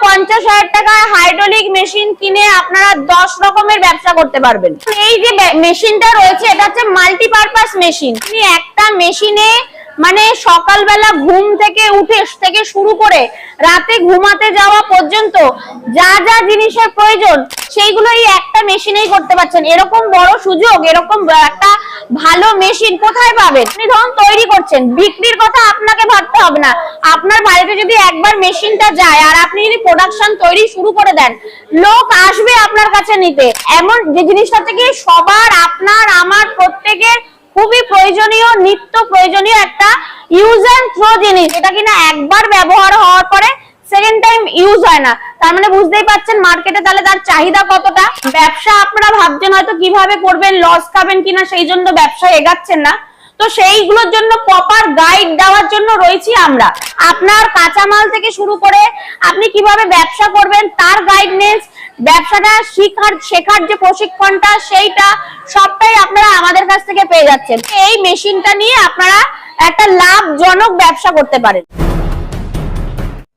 50,000 টাকায় hydraulic machine কিনে আপনারা 10 রকমের ব্যবসা করতে পারবেন। এই যে মেশিনটা রয়েছে এটা হচ্ছে মাল্টিপারপাস মেশিন। আপনি একটা মেশিনে মানে সকালবেলা ঘুম থেকে উঠে থেকে শুরু করে রাতে ঘুমাতে যাওয়া পর্যন্ত যা যা জিনিসের প্রয়োজন সেইগুলো এই একটা মেশিনেই করতে পারছেন। এরকম বড় সুযোগ, এরকম একটা ভালো মেশিন কোথায় পাবেন? আপনি ধরুন তৈরি করছেন, বিক্রির কথা আপনাকে ভাবতে হবে না। আপনার বাড়িতে যদি একবার মেশিনটা যায় আর আপনি যদি প্রোডাকশন তৈরি শুরু করে দেন, লোক আসবে আপনার কাছে নিতে। এমন যে জিনিসটা থেকে সবার, আপনার আমার প্রত্যেকের খুবই প্রয়োজনীয়, নিত্য প্রয়োজনীয় একটা ইউজ এন্ড থ্রো জিনিস, এটা কিনা একবার ব্যবহার হওয়ার পরে সেকেন্ড টাইম ইউজ হয় না। তার মানে বুঝতেই পারছেন মার্কেটে তাহলে তার চাহিদা কতটা। ব্যবসা আপনারা ভাবছেন হয়তো কিভাবে করবেন, লস খাবেন কিনা, সেই জন্য ব্যবসায় এগাচ্ছেন না। তো সেইগুলোর জন্য প্রপার গাইড দেওয়ার জন্য রয়েছি আমরা। আপনার কাঁচামাল থেকে শুরু করে আপনি কিভাবে ব্যবসা করবেন তার গাইডনেস, ব্যবসাটা শেখার যে প্রশিক্ষণটা সেইটা সবটাই আপনারা আমাদের কাছ থেকে পেয়ে যাচ্ছেন। এই মেশিনটা নিয়ে আপনারা একটা লাভজনক ব্যবসা করতে পারেন।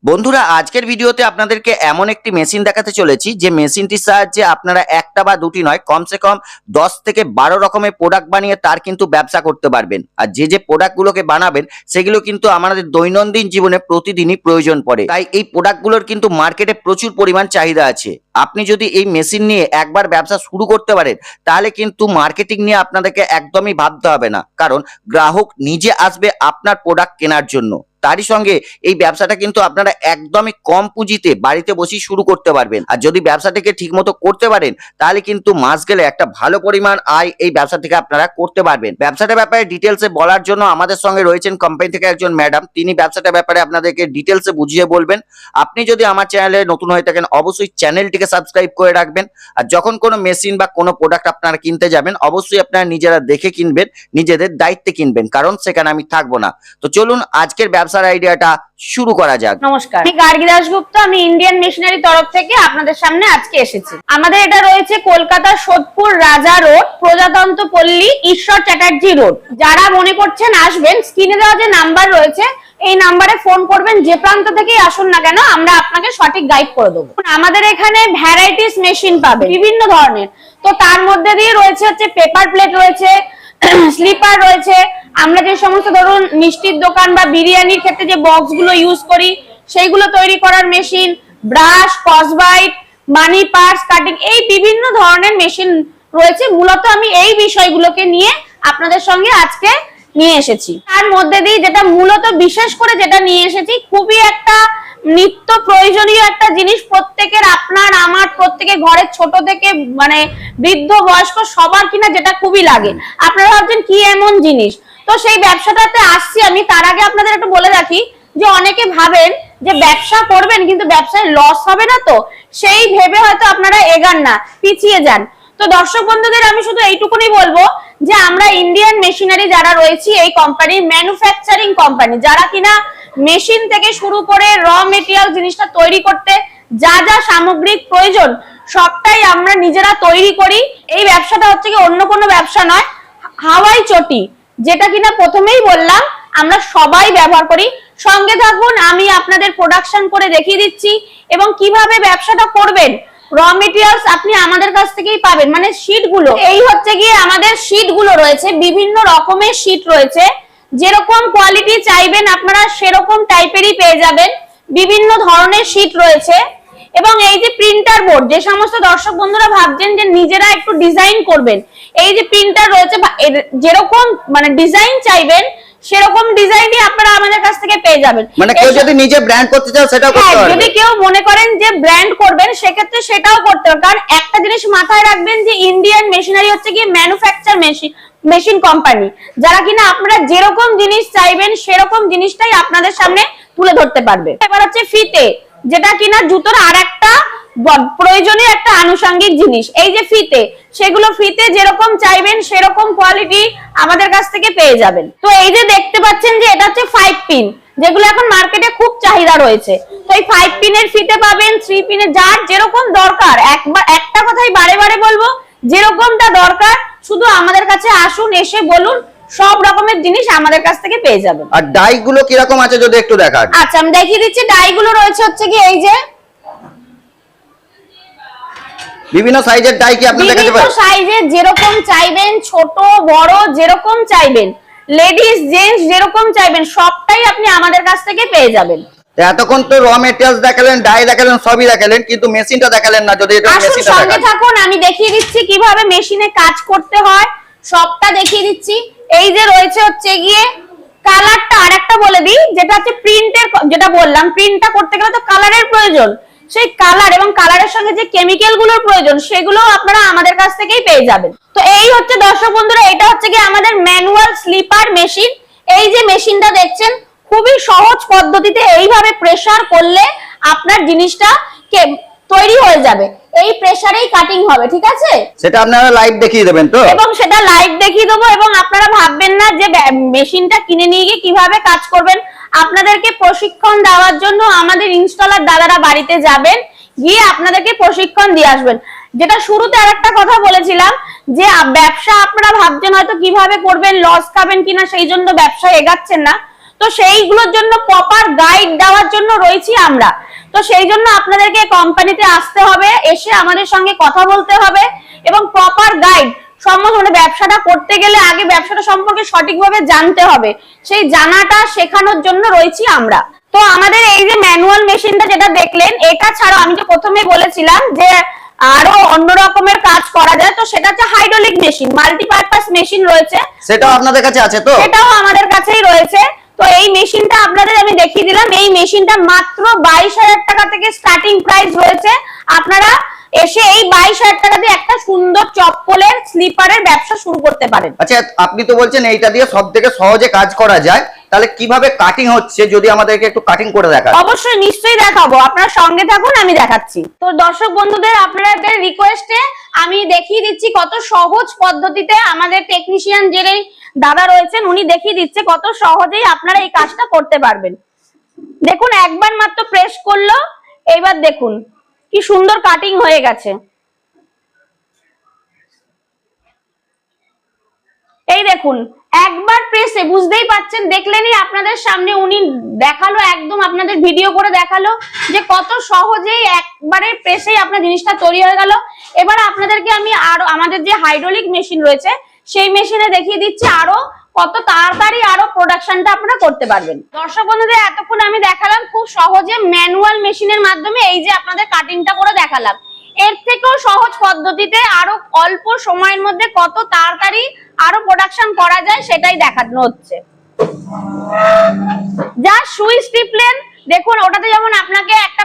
বন্ধুরা, আজকের ভিডিওতে আপনাদেরকে এমন একটি মেশিন দেখাতে চলেছি যে মেশিনটির সাহায্যে আপনারা একটা বা দুটি নয়, কমসে কম 10 থেকে 12 রকমের প্রোডাক্ট বানিয়ে তার কিন্তু ব্যবসা করতে পারবেন। আর যে প্রোডাক্টগুলোকে বানাবেন সেগুলো কিন্তু আমাদের দৈনন্দিন জীবনে প্রতিদিনই প্রয়োজন পড়ে। তাই এই প্রোডাক্টগুলোর কিন্তু মার্কেটে প্রচুর পরিমাণ চাহিদা আছে। আপনি যদি এই মেশিন নিয়ে একবার ব্যবসা শুরু করতে পারেন তাহলে কিন্তু মার্কেটিং নিয়ে আপনাদেরকে একদমই ভাবতে হবে না, কারণ গ্রাহক নিজে আসবে আপনার প্রোডাক্ট কেনার জন্য। তারই সঙ্গে এই ব্যবসাটা কিন্তু আপনারা একদমই কম পুঁজিতে বাড়িতে বসেই শুরু করতে পারবেন। আর যদি ব্যবসাটাকে ঠিকমতো করতে পারেন তাহলে কিন্তু মাস গেলে একটা ভালো পরিমাণ আয় এই ব্যবসা থেকে আপনারা করতে পারবেন। ব্যবসাটার ব্যাপারে ডিটেলসে বলার জন্য আমাদের সঙ্গে রয়েছেন কোম্পানি থেকে একজন ম্যাডাম, তিনি ব্যবসাটার ব্যাপারে আপনাদেরকে ডিটেলসে বুঝিয়ে বলবেন। আপনি যদি আমার চ্যানেলে নতুন হয়ে থাকেন অবশ্যই চ্যানেলটিকে সাবস্ক্রাইব করে রাখবেন। আর যখন কোনো মেশিন বা কোনো প্রোডাক্ট আপনারা কিনতে যাবেন অবশ্যই আপনারা নিজেরা দেখে কিনবেন, নিজেদের দায়িত্বে কিনবেন, কারণ সেখানে আমি থাকবো না। তো চলুন আজকের ব্যবসার আইডিয়াটা শুরু করা যাক। নমস্কার, আমি গার্গী দাশগুপ্ত, আমি ইন্ডিয়ান মেশিনারি তরফ থেকে আপনাদের সামনে আজকে এসেছি। আমাদের এটা রয়েছে কলকাতার সোদপুর রাজা রোড, প্রজাতন্ত্র পল্লী, ঈশ্বর চ্যাটার্জি রোড। যারা মনে করছেন আসবেন, স্ক্রিনে দেওয়া যে নাম্বার রয়েছে এই নাম্বারে ফোন করবেন, যে প্রান্ত থেকেই আসুন না কেন আমরা আপনাকে সঠিক গাইড করে দেবো। আমাদের এখানে ভ্যারাইটিস মেশিন পাবে বিভিন্ন ধরনের। তো তার মধ্যে দিয়ে রয়েছে হচ্ছে পেপার প্লেট রয়েছে, স্লিপার রয়েছে। আমরা যে সমস্ত ধরুন মিষ্টির দোকান বা বিরিয়ানির ক্ষেত্রে যে বক্স গুলো ইউজ করি সেইগুলো তৈরি করার মেশিন, ব্রাশ, কসবাইট, মানি পার্স, কাটিং, এই বিভিন্ন ধরনের মেশিন রয়েছে। মূলত আমি এই বিষয়গুলোকে নিয়ে আপনাদের সঙ্গে আজকে নিয়ে এসেছি। তার মধ্যে দিয়ে যেটা মূলত বিশেষ করে যেটা নিয়ে এসেছি, খুবই একটা নিত্য প্রয়োজনীয় একটা জিনিস, প্রত্যেকের, আপনার আমার প্রত্যেকের ঘরের ছোট থেকে মানে বৃদ্ধ বয়স্ক সবার কিনা যেটা খুবই লাগে। আপনারা ভাবছেন কি এমন জিনিস, তো সেই ব্যবসাটাতে আসছি আমি। তার আগে আপনাদের একটু বলে রাখি যে অনেকে ভাবেন যে ব্যবসা করবেন কিন্তু ব্যবসায় লস হবে না, তো সেই ভেবে হয়তো আপনারা এগান না, পিছিয়ে যান। তো দর্শক বন্ধুদের আমি শুধু এইটুকুনি বলবো যে আমরা ইন্ডিয়ান মেশিনারি যারা রয়েছি, এই কোম্পানি ম্যানুফ্যাকচারিং কোম্পানি, যারা কিনা মেশিন থেকে শুরু করে র মেটেরিয়াল জিনিসটা তৈরি করতে যা যা সামগ্রিক প্রয়োজন সবটাই আমরা নিজেরা তৈরি করি। এই ব্যবসাটা হচ্ছে কি অন্য কোনো ব্যবসা নয়, হাওয়াই চটি, যেটা কিনা প্রথমেই বললাম আমরা সবাই ব্যবহার করি। সঙ্গে থাকুন, আমি আপনাদের প্রোডাকশন করে দেখিয়ে দিচ্ছি এবং কিভাবে ব্যবসাটা করবেন। র মেটেরিয়ালস আপনি আমাদের কাছ থেকেই পাবেন, মানে শীট গুলো, এই হচ্ছে গিয়ে আমাদের শীট গুলো রয়েছে, বিভিন্ন রকমের শীট রয়েছে। যেরকম কোয়ালিটি চাইবেন আপনারা সেরকম টাইপেরই পেয়ে যাবেন, বিভিন্ন ধরনের শীট রয়েছে। এবং এই যে প্রিন্টার বোর্ড, যে সমস্ত দর্শক বন্ধুরা ভাবছেন যে নিজেরা একটু ডিজাইন করবেন, এই যে প্রিন্টার রয়েছে, যেরকম মানে ডিজাইন চাইবেন সেরকম ডিজাইনই আপনারা আমাদের কাছ থেকে পেয়ে যাবেন। মানে কেউ যদি নিজে ব্র্যান্ড করতে চায় সেটাও করতে পারবে। যদি কেউ মনে করেন যে ব্র্যান্ড করবেন সেক্ষেত্রে সেটাও করতে পারবেন। কারণ একটা জিনিস মাথায় রাখবেন যে ইন্ডিয়ান মেশিনারি হচ্ছে কি ম্যানুফ্যাকচার মেশিন কোম্পানি, যারা কিনা আপনারা যেরকম জিনিস চাইবেন সেরকম জিনিসটাই আপনাদের সামনে তুলে ধরতে পারবে। এবার হচ্ছে ফিতে, যেটা কিনা জুতোর আরেকটা প্রয়োজনীয় একটা আনুষঙ্গিক জিনিস। এই যে ফিতে, সেগুলো ফিতে যেরকম চাইবেন সেরকম কোয়ালিটি আমাদের কাছ থেকে পেয়ে যাবেন। তো এই যে দেখতে পাচ্ছেন যে এটা হচ্ছে 5 পিন, যেগুলো এখন মার্কেটে খুব চাহিদা রয়েছে। তো এই 5 পিনের ফিতে পাবেন, 3 পিনের, যার যেরকম দরকার। একটা কথাই বারে বারে বলবো, যেরকমটা দরকার শুধু আমাদের কাছে আসুন, এসে বলুন, সব রকমের জিনিস আমাদের কাছ থেকে পেয়ে যাবেন। আর ডাই গুলো কি রকম আছে যদি একটু দেখান। আচ্ছা আমি দেখিয়ে দিচ্ছি। ডাই গুলো রয়েছে হচ্ছে কি এই যে বিভিন্ন সাইজের ডাই কি আপনি দেখাতে বিভিন্ন পারেন? সাইজের যেরকম চাইবেন, ছোট বড় যেরকম চাইবেন, লেডিস জেন্টস যেরকম চাইবেন সবটাই আপনি আমাদের কাছ থেকে পেয়ে যাবেন। এতক্ষণ তো র মেটেরিয়ালস দেখালেন, ডাই দেখালেন, সবই দেখালেন, কিন্তু মেশিনটা দেখালেন না। যদি এটা আসুন মেশিনটা সঙ্গে দেখান। থাকুন, আমি দেখিয়ে দিচ্ছি কিভাবে মেশিনে কাজ করতে হয়, সবটা দেখিয়ে দিচ্ছি। এই যে রয়েছে হচ্ছে গিয়ে কালারটা, আরেকটা বলে দিই, যেটা হচ্ছে প্রিন্টের, যেটা বললাম প্রিন্টটা করতে গেলে তো কালারের প্রয়োজন, সেই কালার এবং কালারের সঙ্গে যে কেমিক্যাল গুলোর প্রয়োজন সেগুলো আপনারা আমাদের কাছ থেকেই পেয়ে যাবেন। তো এই হচ্ছে দর্শক বন্ধুরা, এটা হচ্ছে কি আমাদের ম্যানুয়াল স্লিপার মেশিন। এই যে মেশিনটা দেখছেন, খুবই সহজ পদ্ধতিতে এইভাবে প্রেসার করলে আপনার জিনিসটা তৈরি হয়ে যাবে। এই প্রেসারেই কাটিং হবে, ঠিক আছে? সেটা আপনারা লাইভ দেখিয়ে দেবেন তো? এবং সেটা লাইভ দেখিয়ে দেবো। এবং আপনারা ভাববেন না যে মেশিনটা কিনে নিয়ে গিয়ে কিভাবে কাজ করবেন। আপনাদেরকে প্রশিক্ষণ দেওয়ার জন্য আমাদের ইনস্টলার দাদারা বাড়িতে যাবেন, গিয়ে আপনাদেরকে প্রশিক্ষণ দিয়ে আসবেন। যেটা শুরুতে আরেকটা কথা বলেছিলাম যে ব্যবসা আপনারা ভাবছেন হয়তো কিভাবে করবেন, লস খাবেন কিনা, সেই জন্য ব্যবসায় এগাচ্ছেন না। তো সেইগুলোর জন্য প্রপার গাইড দেওয়ার জন্য রয়েছি আমরা। তো সেই জন্য আপনাদেরকে কোম্পানিতে আসতে হবে, এসে আমাদের সঙ্গে কথা বলতে হবে এবং প্রপার গাইড সম্বন্ধে, ব্যবসাটা করতে গেলে আগে ব্যবসাটা সম্পর্কে সঠিকভাবে জানতে হবে, সেই জানাটা শেখানোর জন্য রয়েছি আমরা। তো আমাদের এই যে ম্যানুয়াল মেশিনটা যেটা দেখলেন, এটা ছাড়াও আমি যে প্রথমে বলেছিলাম যে আরো অন্য রকমের কাজ করা যায়, তো সেটা হচ্ছে হাইড্রোলিক মেশিন, মাল্টিপারপাস মেশিন রয়েছে। সেটাও আপনাদের কাছে আছে তো? সেটাও আমাদের কাছেই রয়েছে। তো এই মেশিনটা আপনাদের আমি দেখিয়ে দিলাম। এই মেশিনটা মাত্র 22,000 টাকা থেকে স্টার্টিং প্রাইস রয়েছে। আপনারা এসে এই 22,000 টাকা দিয়ে একটা সুন্দর চপ্পলের স্লিপারের ব্যবসা শুরু করতে পারেন। আচ্ছা, আপনি তো বলছেন এইটা দিয়ে সব থেকে সহজে কাজ করা যায়, তাহলে কিভাবে কাটিং হচ্ছে যদি আমাদেরকে একটু কাটিং করে দেখান। অবশ্যই, নিশ্চয়ই দেখাবো, আপনারা সঙ্গে থাকুন, আমি দেখাচ্ছি। তো দর্শক বন্ধুদের আপনাদের রিকোয়েস্টে আমি দেখিয়ে দিচ্ছি কত সহজ পদ্ধতিতে আমাদের টেকনিশিয়ান যে দাদা রয়েছেন উনি দেখিয়ে দিচ্ছে কত সহজেই আপনারা এই কাজটা করতে পারবেন। দেখুন, একবার মাত্র প্রেস করলো, এইবার দেখুন কি সুন্দর কাটিং হয়ে গেছে। এই দেখুন, একবার প্রেসে, বুঝতেই পাচ্ছেন, দেখলেনই আপনাদের সামনে উনি দেখালো, একদম আপনাদের ভিডিও করে দেখালো যে কত সহজেই একবারে প্রেসেই আপনার জিনিসটা তৈরি হয়ে গেল। এবার আপনাদেরকে আমি আরো আমাদের যে হাইড্রোলিক মেশিন রয়েছে সেই মেশিনে দেখিয়ে দিচ্ছি আরো কত তাড়াতাড়ি আরো প্রোডাকশনটা আপনারা করতে পারবেন। দর্শক বন্ধুদের এতক্ষণ আমি দেখালাম খুব সহজে ম্যানুয়াল মেশিনের মাধ্যমে, এই যে আপনাদের কাটিংটা করে দেখালাম, এর থেকেও সহজ পদ্ধতিতে আরো অল্প সময়ের মধ্যে কত তাড়াতাড়ি আরো প্রোডাকশন করা যায় সেটাই দেখানো হচ্ছে। যা সুইচ টিপলেন, দেখুন ওটাতে যেমন আপনাকে একটা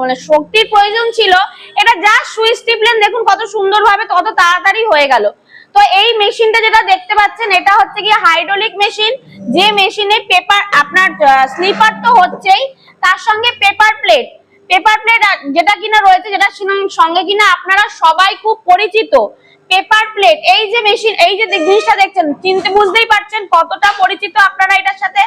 মানে শক্তির প্রয়োজন ছিল, এটা যা সুইচ টিপলেন দেখুন কত সুন্দরভাবে কত তাড়াতাড়ি হয়ে গেল। তো এই মেশিনটা যেটা দেখতে পাচ্ছেন এটা হচ্ছে কি হাইড্রোলিক মেশিন, যে মেশিনে পেপার আপনার স্লিপার তো হচ্ছেই, তার সঙ্গে পেপার প্লেট যেটা কিনা রয়েছে, যেটা সঙ্গে কিনা আপনারা সবাই খুব পরিচিত পেপার প্লেট। এই যে মেশিন, এই যে জিনিসটা দেখছেন, চিনতে বুঝতেই পারছেন কতটা পরিচিত আপনারা এটার সাথে।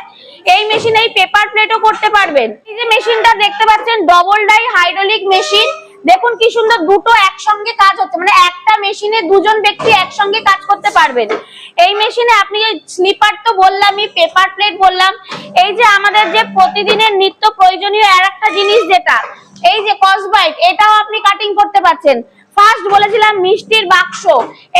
এই মেশিনে এই পেপার প্লেটও করতে পারবেন। এই যে মেশিনটা দেখতে পাচ্ছেন ডবল ডাই হাইড্রোলিক মেশিন, দেখুন কি সুন্দর দুটো একসঙ্গে কাজ হচ্ছে, মানে একটা মেশিনে দুজন ব্যক্তি একসঙ্গে কাজ করতে পারবেন। এই মেশিনে আপনি স্লিপার তো বললামই, পেপার প্লেট বললাম, এই যে আমাদের যে প্রতিদিনের নিত্য প্রয়োজনীয় আর একটা জিনিস যেটা এই যে কসবাইট, এটাও আপনি কাটিং করতে পারছেন। ফার্স্ট বলেছিলাম মিষ্টির বাক্স,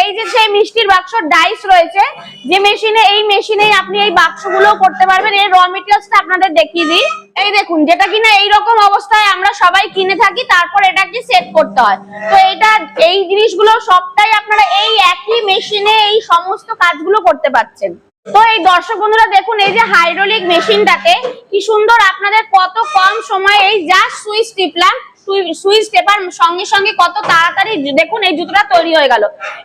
এই যে সেই মিষ্টির বাক্স ডাইস রয়েছে যে মেশিনে, এই মেশিনেই আপনি এই বাক্সগুলো করতে পারবেন। এর র মেটেরিয়ালসটা আপনাদের দেখিয়ে দিই। এই দেখুন, যেটা কিনা এইরকম অবস্থায় আমরা সবাই কিনে থাকি, তারপর এটাকে সেট করতে হয়। তো এটা এই জিনিসগুলো সবটাই আপনারা এই একই মেশিনে এই সমস্ত কাজগুলো করতে পারছেন। তো এই দর্শক বন্ধুরা দেখুন, এই যে হাইড্রোলিক মেশিনটাকে কি সুন্দর আপনাদের কত কম সময়ে এই জাস্ট সুইচ টিপলাম, সুইচ টেপার সঙ্গে সঙ্গে কত তাড়াতাড়ি দেখুন এই জুতোটা তৈরি হয়ে গেল।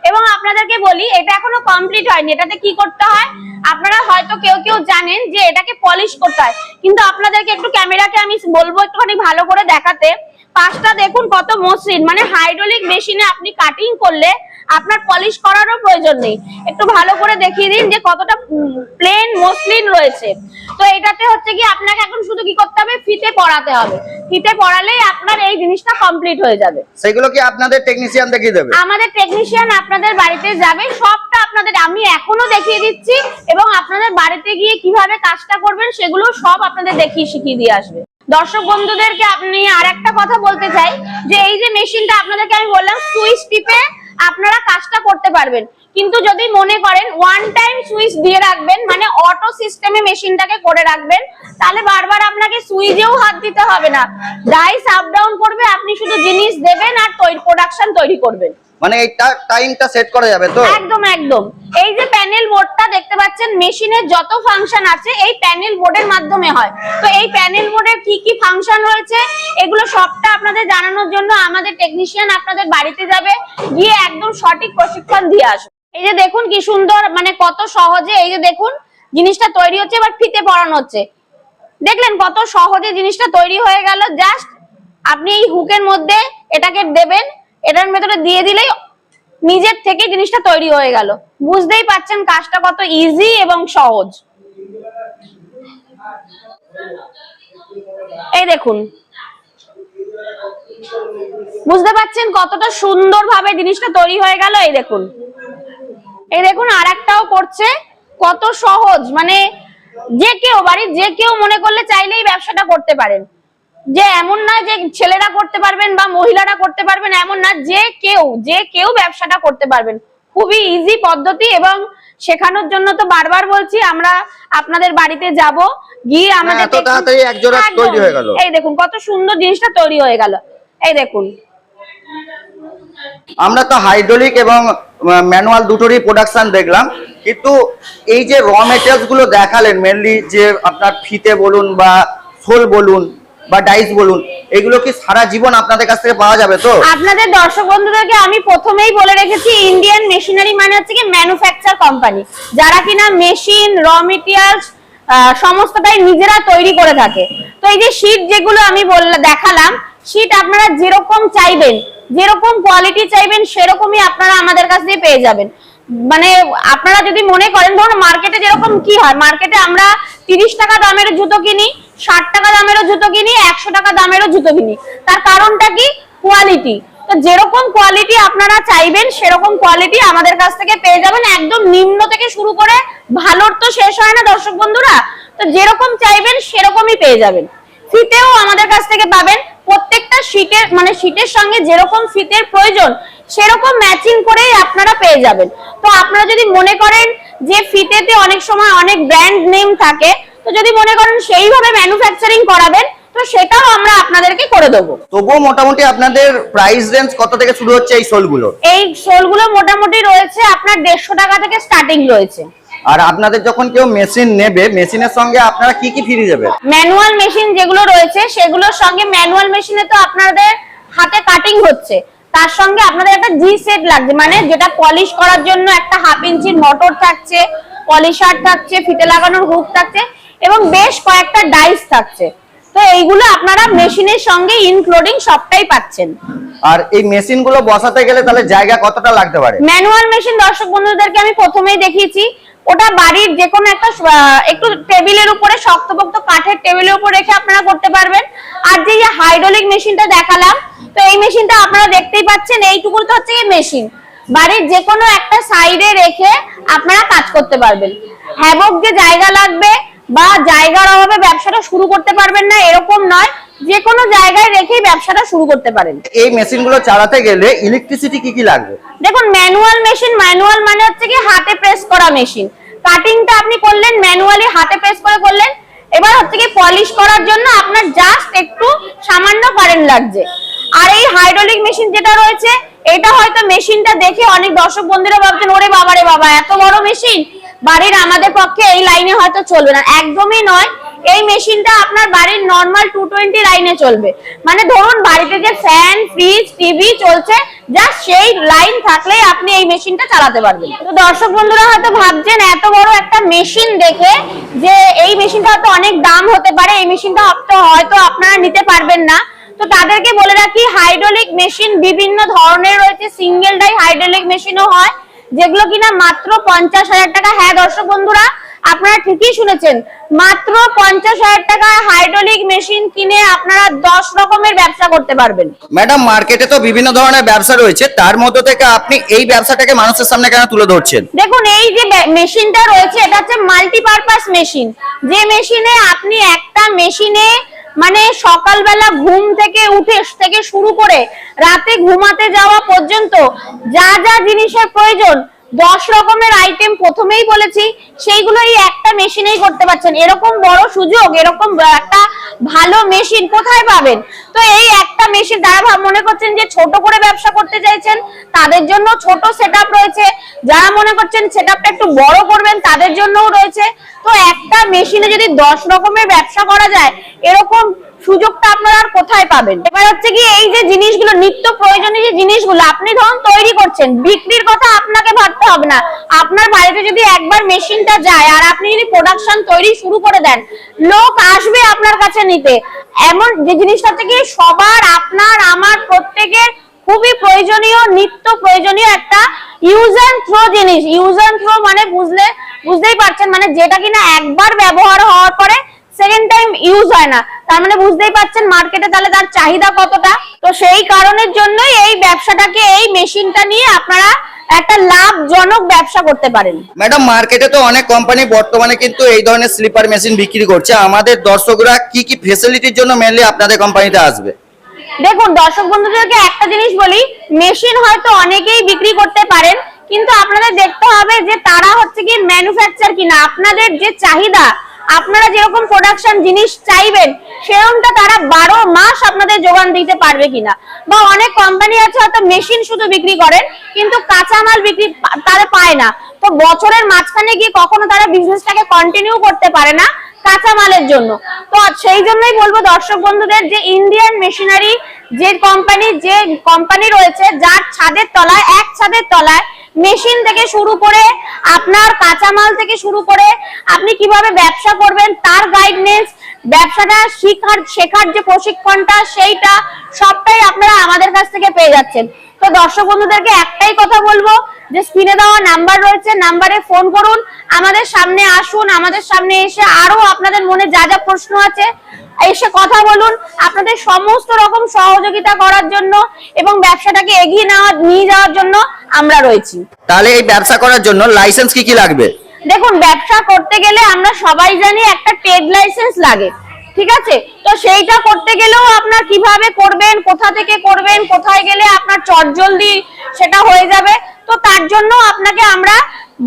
এবং আপনাদেরকে বলি, এটা এখনো কমপ্লিট হয়নি, এটাতে কি করতে হয় আপনারা হয়তো কেউ কেউ জানেন যে এটাকে পলিশ করতে হয়, কিন্তু আপনাদেরকে একটু ক্যামেরাকে আমি বলবো একটুখানি ভালো করে দেখাতে। পাশটা দেখুন কত মসৃণ, মানে হাইড্রোলিক মেশিনে আপনি কাটিং করলে আপনার পলিশ করারও প্রয়োজন নেই। একটু ভালো করে দেখিয়ে দিন যে কতটা প্লেন মসৃণ রয়েছে। তো এটাতে হচ্ছে কি আপনাকে এখন শুধু কি করতে হবে, ফিতে পরাতে হবে। ফিতে পরালেই আপনার এই জিনিসটা কমপ্লিট হয়ে যাবে। সেগুলো কি আপনাদের টেকনিশিয়ান দেখিয়ে দেবে? আমাদের টেকনিশিয়ান আপনাদের বাড়িতে যাবে, সবটা আপনাদের আমি এখনো দেখিয়ে দিচ্ছি, এবং আপনাদের বাড়িতে গিয়ে কিভাবে কাজটা করবেন সেগুলো সব আপনাদের দেখিয়ে শিখিয়ে দিয়ে আসবে। দর্শক বন্ধুদেরকে আপনি আর একটা কথা বলতে চাই, যে এই যে মেশিনটা আপনাদেরকে আমি বললাম সুইচ টিপে আপনারা কাজটা করতে পারবেন, কিন্তু যদি মনে করেন ওয়ান টাইম সুইচ দিয়ে রাখবেন, মানে অটো সিস্টেমে মেশিনটাকে করে রাখবেন, তাহলে বারবার আপনাকে সুইচেও হাত দিতে হবে না, ডাইস আপ ডাউন করবে, আপনি শুধু জিনিস দেবেন আর প্রোডাকশন তৈরি করবেন। মানে এই টাইমটা সেট করা যাবে তো? একদম একদম। এই যে প্যানেল বোর্ডটা দেখতে পাচ্ছেন, মেশিনের যত ফাংশন আছে এই প্যানেল বোর্ডের মাধ্যমে হয়। তো এই প্যানেল বোর্ডের কি কি ফাংশন রয়েছে এগুলো সবটা আপনাদের জানানোর জন্য আমাদের টেকনিশিয়ান আপনাদের বাড়িতে যাবে, গিয়ে একদম সঠিক প্রশিক্ষণ দিয়ে আসবে। এই যে দেখুন কি সুন্দর, মানে কত সহজে এই যে দেখুন জিনিসটা তৈরি হচ্ছে, এবার ফিতে পরানো হচ্ছে। দেখলেন কত সহজে জিনিসটা তৈরি হয়ে গেল। জাস্ট আপনি এই হুকের মধ্যে এটাকে দেবেন, এটার ভেতরে দিয়ে দিলেই নিজের থেকে জিনিসটা তৈরি হয়ে গেল। বুঝতেই পারছেন কাজটা কত ইজি এবং সহজ। এই দেখুন, বুঝতে পারছেন কতটা সুন্দরভাবে জিনিসটা তৈরি হয়ে গেল। এই দেখুন, এই দেখুন আরেকটাও করছে, কত সহজ। মানে যে কেউ বাড়ির যে কেউ মনে করলে চাইলেই ব্যবসাটা করতে পারেন, যে এমন না যে ছেলেরা করতে পারবেন বা মহিলারা করতে পারবেন এমন না, যে কেউ ব্যবসাটা করতে পারবেন। খুবই ইজি পদ্ধতি, এবং শেখানোর জন্য তো বারবার বলছি আমরা আপনাদের বাড়িতে যাব, গিয়ে আমাদের এত তাড়াতাড়ি এক জোড়া তৈরি হয়ে গেল। এই দেখুন কত সুন্দর জিনিসটা তৈরি হয়ে গেল। এই দেখুন, আমরা তো হাইড্রোলিক এবং ম্যানুয়াল দুটোরই প্রোডাকশন দেখলাম, কিন্তু এই যে র মেটেরিয়ালস গুলো দেখালেন, মেনলি যে আপনার ফিতে বলুন বা সোল বলুন বা ডাইস বলুন, এগুলো কি সারা জীবন আপনাদের কাছ থেকে পাওয়া যাবে তো? আপনাদের দর্শক বন্ধুদেরকে আমি প্রথমেই বলে রেখেছি, ইন্ডিয়ান মেশিনারি মানে হচ্ছে কি ম্যানুফ্যাকচার কোম্পানি, যারা কিনা মেশিন র মেটেরিয়ালস সমস্তটাই নিজেরা তৈরি করে থাকে। তো এই যে শীট যেগুলো আমি দেখালাম, শীট আপনারা যেরকম চাইবেন, যেরকম কোয়ালিটি চাইবেন সেরকমই আপনারা আমাদের কাছ থেকে পেয়ে যাবেন। মানে আপনারা যদি মনে করেন, ধরুন মার্কেটে যেরকম কি হয়, মার্কেটে আমরা 30 টাকা দামের জুতো কিনি, 60 টাকা দামেরও জুতো কিনি, 100 টাকা দামেরও জুতো কিনি। তার কারণটা কি? কোয়ালিটি। তো যেরকম কোয়ালিটি আপনারা চাইবেন সেরকম কোয়ালিটি আমাদের কাছ থেকে পেয়ে যাবেন, একদম নিম্ন থেকে শুরু করে ভালোর তো শেষ হয় না দর্শক বন্ধুরা। তো যেরকম চাইবেন সেরকমই পেয়ে যাবেন। ফিতেও আমাদের কাছ থেকে পাবেন, প্রত্যেকটা শীটের মানে শীটের সঙ্গে যেরকম ফিতের প্রয়োজন সেরকম ম্যাচিং করেই আপনারা পেয়ে যাবেন। তো আপনারা যদি মনে করেন যে ফিতেতে অনেক সময় অনেক ব্র্যান্ড নেম থাকে, তো যদি মনে করেন সেইভাবে ম্যানুফ্যাকচারিং করাবেন, তো সেটাও আমরা আপনাদেরকে করে দেবো। তবুও মোটামুটি আপনাদের প্রাইস রেঞ্জ কত থেকে শুরু হচ্ছে এই সোলগুলো? এই সোলগুলো মোটামুটি রয়েছে আপনার 150 টাকা থেকে স্টার্টিং রয়েছে। আর আপনাদের যখন কেউ মেশিন নেবে, মেশিনের সঙ্গে আপনারা কি কি ফ্রি দেবেন? ম্যানুয়াল মেশিন যেগুলো রয়েছে সেগুলোর সঙ্গে, ম্যানুয়াল মেশিনে তো আপনাদের হাতে কাটিং হচ্ছে, তার সঙ্গে আপনাদের একটা জি সেট লাগছে, মানে যেটা পলিশ করার জন্য একটা 1/2 ইঞ্চির মোটর থাকছে, পলিশার থাকছে, ফিতে লাগানোর হুক থাকছে, এবং বেশ কয়েকটা ডাইস থাকছে। তো এইগুলো আপনারা মেশিনের সঙ্গে ইনক্লুডিং সবটাই পাচ্ছেন। আর এই মেশিনগুলো বসাতে গেলে তাহলে জায়গা কতটা লাগতে পারে? ম্যানুয়াল মেশিন দর্শক বন্ধুদেরকে আমি প্রথমেই দেখিয়েছি, ওটা বাড়ির যে কোনো একটা একটু টেবিলের উপরে, শক্তপোক্ত কাঠের টেবিলের উপর রেখে আপনারা করতে পারবেন। আর যে হাইড্রোলিক মেশিনটা দেখালাম, তো এই মেশিনটা আপনারা দেখতেই পাচ্ছেন, এইটুকু তো হচ্ছে এই মেশিন, বাড়ির যে কোনো একটা সাইডে রেখে আপনারা কাজ করতে পারবেন। হ্যাবক যে জায়গা লাগবে বা জায়গার অভাবে ব্যবসাটা শুরু করতে পারবেন না এরকম নয়, যে কোনো জায়গায় রেখেই ব্যবসাটা শুরু করতে পারেন। এই মেশিনগুলো চালাতে গেলে ইলেকট্রিসিটি কি কি লাগবে? দেখুন, ম্যানুয়াল মেশিন, ম্যানুয়াল মানে হচ্ছে কি হাতে প্রেস করা মেশিন। কাটিংটা আপনি করলেন ম্যানুয়ালি, হাতে প্রেস করে করলেন। এবার হচ্ছে কি পলিশ করার জন্য আপনার জাস্ট একটু সামান্য কারেন্ট লাগছে। আর এই হাইড্রোলিক মেশিন যেটা রয়েছে, এটা হয়তো মেশিনটা দেখে অনেক দর্শক বন্ধুরা ভাবছেন, ওরে বাবা রে বাবা, এত বড় মেশিন, বাড়ির আমাদের পক্ষে এই লাইনে হয়তো চলবে না। একদমই নয়, এই মেশিনটা আপনার বাড়ির নরমাল 220 লাইনে চলবে। মানে ধরুন বাড়িতে যে ফ্যান, ফ্রিজ, টিভি চলছে, জাস্ট সেই লাইন থাকলেই আপনি এই মেশিনটা চালাতে পারবেন। তো দর্শক বন্ধুরা হয়তো ভাবছেন এত বড় একটা মেশিন দেখে যে এই মেশিনটা হয়তো অনেক দাম হতে পারে, এই মেশিনটা হয়তো আপনারা নিতে পারবেন না। তো তাদেরকে বলে রাখি, হাইড্রোলিক মেশিন বিভিন্ন ধরনের রয়েছে, সিঙ্গেল ডাই হাইড্রোলিক মেশিনও হয়, যেগুলো কিনা মাত্র 50,000 টাকা। হ্যাঁ দর্শক বন্ধুরা, আপনারা ঠিকই শুনেছেন, মাত্র 50,000 টাকা হাইড্রোলিক মেশিন কিনে আপনারা 10 রকমের ব্যবসা করতে পারবেন। ম্যাডাম, মার্কেটে তো বিভিন্ন ধরনের ব্যবসা রয়েছে, তার মধ্যে থেকে আপনি এই ব্যবসাটাকে মানুষের সামনে কেন তুলে ধরছেন? দেখুন, এই যে মেশিনটা রয়েছে এটা হচ্ছে মাল্টিপারপাস মেশিন, যে মেশিনে আপনি একটা মেশিনে মানে সকালবেলা ঘুম থেকে উঠে থেকে শুরু করে রাতে ঘুমাতে যাওয়া পর্যন্ত যা যা জিনিসের প্রয়োজন 10 রকমের আইটেম প্রথমেই বলেছি, সেইগুলো এই একটা মেশিনেই করতে পারছেন। এরকম বড় সুযোগ, এরকম একটা ভালো মেশিন কোথায় পাবেন? তো এই একটা মেশিন, যারা মনে করছেন যে ছোট করে ব্যবসা করতে চাইছেন তাদের জন্য ছোট সেটআপ রয়েছে, যারা মনে করছেন সেটআপটা একটু বড় করবেন তাদের জন্যও রয়েছে। তো একটা মেশিনে যদি 10 রকমের ব্যবসা করা যায়, এরকম সুযোগটা আপনারা আর কোথায় পাবেন? এবার হচ্ছে কি, এই যে জিনিসগুলো নিত্য প্রয়োজনীয় যে জিনিসগুলো আপনি ধরুন তৈরি করছেন, বিক্রির কথা আপনাকে ভাবতে হবে না। আপনার বাড়িতে যদি একবার মেশিনটা যায় আর আপনি যদি প্রোডাকশন তৈরি শুরু করে দেন, লোক আসবে আপনার কাছে নিতে। এমন যে জিনিসটা হচ্ছে কি সবার, আপনার আমার প্রত্যেকের খুবই প্রয়োজনীয়, নিত্য প্রয়োজনীয় একটা ইউজ অ্যান্ড থ্রো জিনিস। ইউজ অ্যান্ড থ্রো মানে বুঝতেই পারছেন, মানে যেটা কিনা একবার ব্যবহার হওয়ার পরে সেকেন্ড টাইম ইউজ হয় না। তার মানে বুঝতেই পারছেন মার্কেটে তাহলে তার চাহিদা কতটা। তো সেই কারণের জন্যই এই ব্যবসাটাকে, এই মেশিনটা নিয়ে আপনারা একটা লাভজনক ব্যবসা করতে পারেন। ম্যাডাম, মার্কেটে তো অনেক কোম্পানি বর্তমানে কিন্তু এই ধরনের স্লিপার মেশিন বিক্রি করছে। আমাদের দর্শকরা কি কি ফ্যাসিলিটির জন্য মেনলি আপনাদের কোম্পানিতে আসবে? দেখুন দর্শক বন্ধুদেরকে একটা জিনিস বলি, মেশিন হয়তো অনেকেই বিক্রি করতে পারেন, কিন্তু আপনাদের দেখতে হবে যে তারা হচ্ছে কি ম্যানুফ্যাকচার কিনা। আপনাদের যে চাহিদা, আপনারা যেরকম প্রোডাকশন জিনিস চাইবেন সেরকমটা তারা 12 মাস আপনাদের যোগান দিতে পারবে কিনা। বা অনেক কোম্পানি আছে হয়তো মেশিন শুধু বিক্রি করেন কিন্তু কাঁচামাল বিক্রি তারা পায় না, তো বছরের মাঝখানে গিয়ে কখনো তারা বিজনেসটাকে কন্টিনিউ করতে পারে না কাঁচামালের জন্য। তো সেই জন্যই বলবো দর্শক বন্ধুদের যে ইন্ডিয়ান মেশিনারি যে কোম্পানি রয়েছে, যার ছাদের তলায়, এক ছাদের তলায় মেশিন থেকে শুরু করে আপনার কাঁচামাল থেকে শুরু করে আপনি কিভাবে ব্যবসা করবেন তার গাইডনেস, ব্যবসাটা শেখার যে প্রশিক্ষণটা, সেইটা সবটাই আপনারা আমাদের কাছ থেকে পেয়ে যাচ্ছেন। তো দর্শক বন্ধুদেরকে একটাই কথা বলবো যে স্ক্রিনে দেওয়া নাম্বার রয়েছে, নাম্বারে ফোন করুন, আমাদের সামনে আসুন, আমাদের সামনে এসে আরো আপনাদের মনে যা যা প্রশ্ন আছে এসে কথা বলুন। আপনাদের সমস্ত রকম সহযোগিতা করার জন্য এবং ব্যবসাটাকে এগিয়ে নিয়ে যাওয়ার জন্য আমরা রয়েছি। তাহলে এই ব্যবসা করার জন্য লাইসেন্স কি কি লাগবে? দেখুন, ব্যবসা করতে গেলে আমরা সবাই জানি একটা ট্রেড লাইসেন্স লাগে, ঠিক আছে? তো সেইটা করতে গেলেও আপনার কিভাবে করবেন, কোথা থেকে করবেন, কোথায় গেলে আপনার চটজলদি সেটা হয়ে যাবে, তো তার জন্য আপনাকে আমরা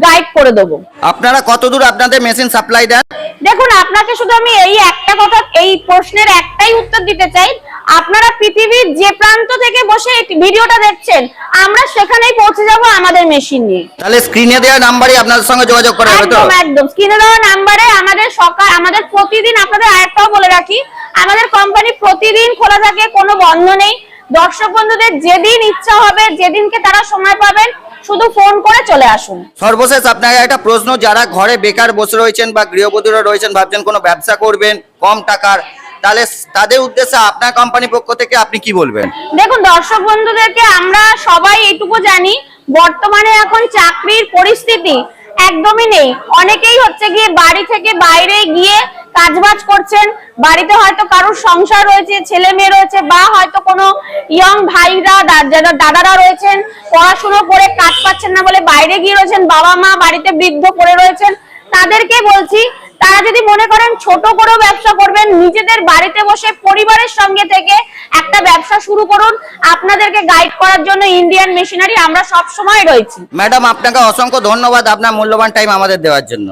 গাইড করে দেবো। আপনারা কতদূর আপনাদের মেশিন সাপ্লাই দেন? দেখুন, আপনাকে শুধু আমি এই একটা কথা, এই প্রশ্নের একটাই উত্তর দিতে চাই, আপনারা পৃথিবীর যে প্রান্ত থেকে বসে এই ভিডিওটা দেখছেন, আমরা সেখানেই পৌঁছে যাব আমাদের মেশিন নিয়ে। তাহলে স্ক্রিনে দেওয়া নাম্বারে আপনাদের সঙ্গে যোগাযোগ করা হবে তো? একদম স্ক্রিনে দেওয়া নাম্বারে আমাদের প্রতিদিন, আপনাদের আরেকটাও বলে রাখি, আমাদের কোম্পানি প্রতিদিন খোলা থাকে, কোনো বন্ধ নেই। দর্শক বন্ধুদের যেদিন ইচ্ছা হবে, যেদিনকে তারা সময় পাবেন, শুধু ফোন করে চলে আসুন। সর্বশেষ আপনাকে একটা প্রশ্ন, যারা ঘরে বেকার বসে রয়েছেন বা গৃহবধূরা রয়েছেন, ভাবছেন কোনো ব্যবসা করবেন কম টাকার, তাহলে তাদের উদ্দেশ্যে আপনার কোম্পানির পক্ষ থেকে আপনি কি বলবেন? দেখুন দর্শক বন্ধুদেরকে আমরা সবাই এইটুকু জানি, বর্তমানে এখন চাকরির পরিস্থিতি একদমই নেই। অনেকেই হচ্ছে গিয়ে বাড়ি থেকে বাইরে গিয়ে কাজবাজ করছেন, বাড়িতে হয়তো কারোর সংসার রয়েছে, ছেলে মেয়ে রয়েছে, বা হয়তো কোনো ইয়ং ভাইরা দাদারা রয়েছেন, পড়াশুনো করে কাজ পাচ্ছেন না বলে বাইরে গিয়ে রয়েছেন, বাবা মা বাড়িতে বৃদ্ধ পড়ে রয়েছেন। তাদেরকে বলছি, তারা যদি মনে করেন ছোট করেও ব্যবসা করবেন, নিজেদের বাড়িতে বসে পরিবারের সঙ্গে থেকে একটা ব্যবসা শুরু করুন। আপনাদেরকে গাইড করার জন্য ইন্ডিয়ান মেশিনারি আমরা সব সময় রয়েছি। ম্যাডাম, আপনাকে অসংখ্য ধন্যবাদ আপনার মূল্যবান টাইম আমাদের দেওয়ার জন্য।